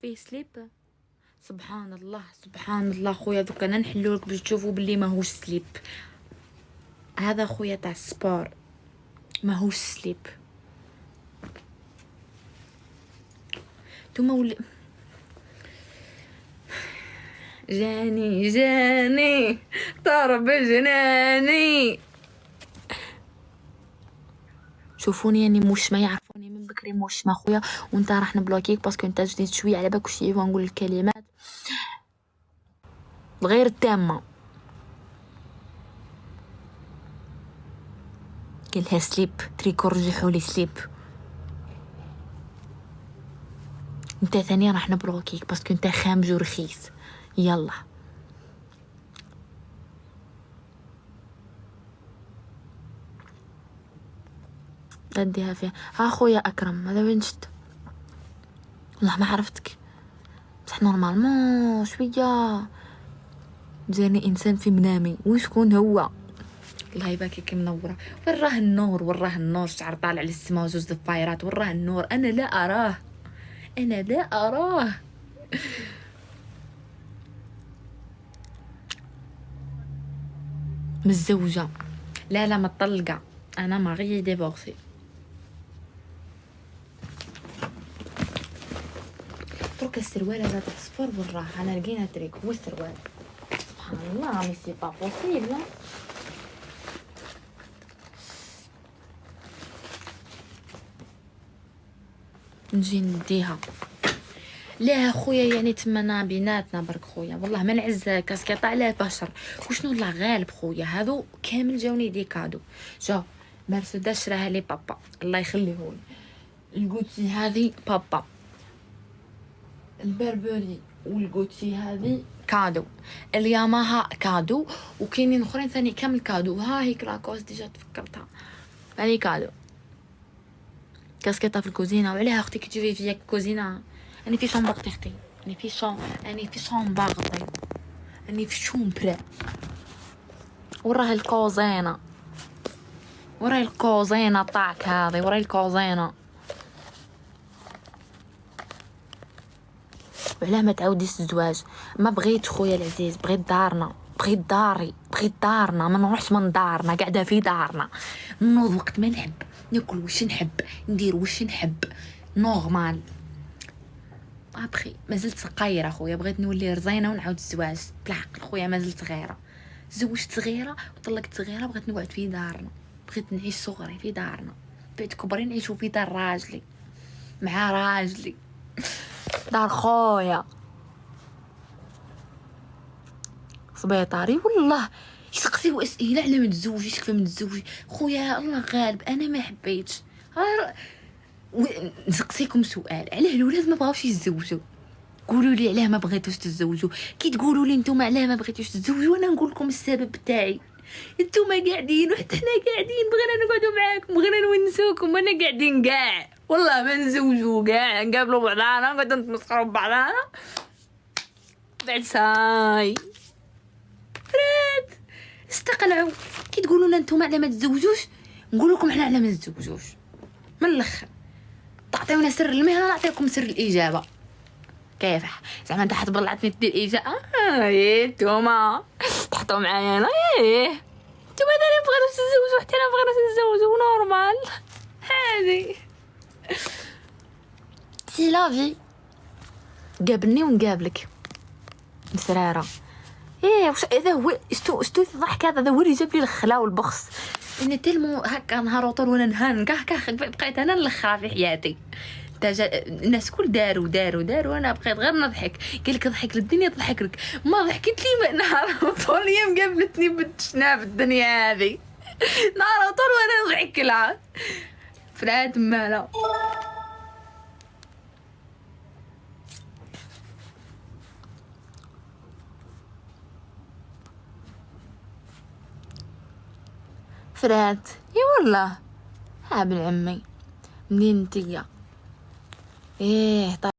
فيه سليب. سبحان الله سبحان الله خويا، دوك انا نحلولك باش تشوفوا بلي ماهوش سليب. هذا خويا تاع السبور ماهوش سليب. نتوما جاني ضرب جناني. شوفوني يعني موش ما يعرفوني من بكري موش ما خويا، وانت راح نبلوكيك باسكو انت جديد شويه على بالك واش نقول الكلمات غير التامه. قالها سليب تريكو رجحولي سليب. انت ثاني راح نبلوكيك باسكو انت خامج ورخيص. يلا اديها فيها. ها خويا اكرم هذا وين شت؟ والله ما عرفتك بصح نورمالمون شويه جاني انسان في منامي. وشكون هو؟ الله يبارك كي منوره. وراه النور وراه النور، شعر طالع للسما وزوج الفايرات. وراه النور انا لا اراه انا لا اراه. متزوجه لا مطلقه انا ماغي ديفورسي. درك السروال هذا تاع الصفر وراه انا لقينا تريك هو السروال. سبحان الله مي سي با بوسيبل. نجي نديها. لا خويا يعني تمنا بيناتنا برك خويا، والله ما نعز كاسكيطه على بشر. وشنو الله غالب خويا، هذو كامل جاوني دي كادو. شوف مرسيدس شراها لي بابا الله يخليهولي، الكوتشي هذه بابا، البربري والكوتشي هذه كادو، الياماها كادو، وكاينين اخرين ثاني كامل كادو. ها هيك لاكوس ديجا تفكرتها هذه كادو. كاسكيطه في الكوزينه. وعليها اختي كي تجي فيا كوزينه اني في شومبرتي اختي، اني في شومبرتي، اني في شومبرا. وراه الكوزينه وراي الكوزينه طاعك هذه وراي الكوزينه. وعلاه ما تعاوديش الزواج؟ ما بغيت خويا العزيز، بغيت دارنا، بغيت داري، بغيت دارنا، ما نروحش من دارنا، قاعده في دارنا نوض وقت ما نحب، ناكل واش نحب، ندير واش نحب، نورمال. ابخي مازلت صغيره خويا، بغيت نولي رزينه ونعاود الزواج. بالحق خويا مازلت صغيره، زوجت صغيره وطلقت صغيره، بغيت نقعد في دارنا، بغيت نعيش صغري في دارنا، بغيت كبري نعيشو في دار راجلي مع راجلي، دار خويا سبيطاري. والله يسقسيو اسئله على ما تزوجيش كيف ما تزوجي خويا. الله غالب انا ما حبيتش. نسقسيكم سؤال، علاه الولاد ما بغاوش يتزوجوا؟ قولوا لي علاه ما بغيتوش تتزوجوا. كي تقولوا لي نتوما علاه ما بغيتوش تتزوجوا انا نقول لكم السبب تاعي. نتوما قاعدين وحتى حنا قاعدين، بغينا نقعدوا معاكم، بغينا نونسوكم، وانا قاعدين كاع والله ما نزوجوا كاع، نقابلوا بعضانا نقعدوا نتمسخروا ببعضانا بعد ساي فرات استقلعوا. كي تقولوا لنا نتوما علاه ما تتزوجوش نقول لكم حنا علاه ما نتزوجوش. من الاخر تعطيونا سر المهنه نعطيكم سر الاجابه. كيف زعما انت حتبلعتني دير اجابه؟ نتوما تحطوا معايا انا. نتوما انا بغيتو تتزوجوا حتى انا بغينا نتزوجوا نورمال. هادي سي لافي، قابلني ونقابلك مسراره. واش هذا هو؟ شتو الضحك هذا هو اللي جاب لي الخلا والبخس. انا تلمو هكا نهار طول وانا نهان كاع بقيت انا الاخرى في حياتي. الناس كل داروا وانا بقيت غير نضحك. قال لك ضحك الدنيا تضحك لك، ما ضحكت لي نهار طول يوم قابلتني بتشنا في الدنيا هذه نهار طول وانا نضحك لها فرات مالا. فرات اي والله. ها بن عمي منين نتيا؟ طيب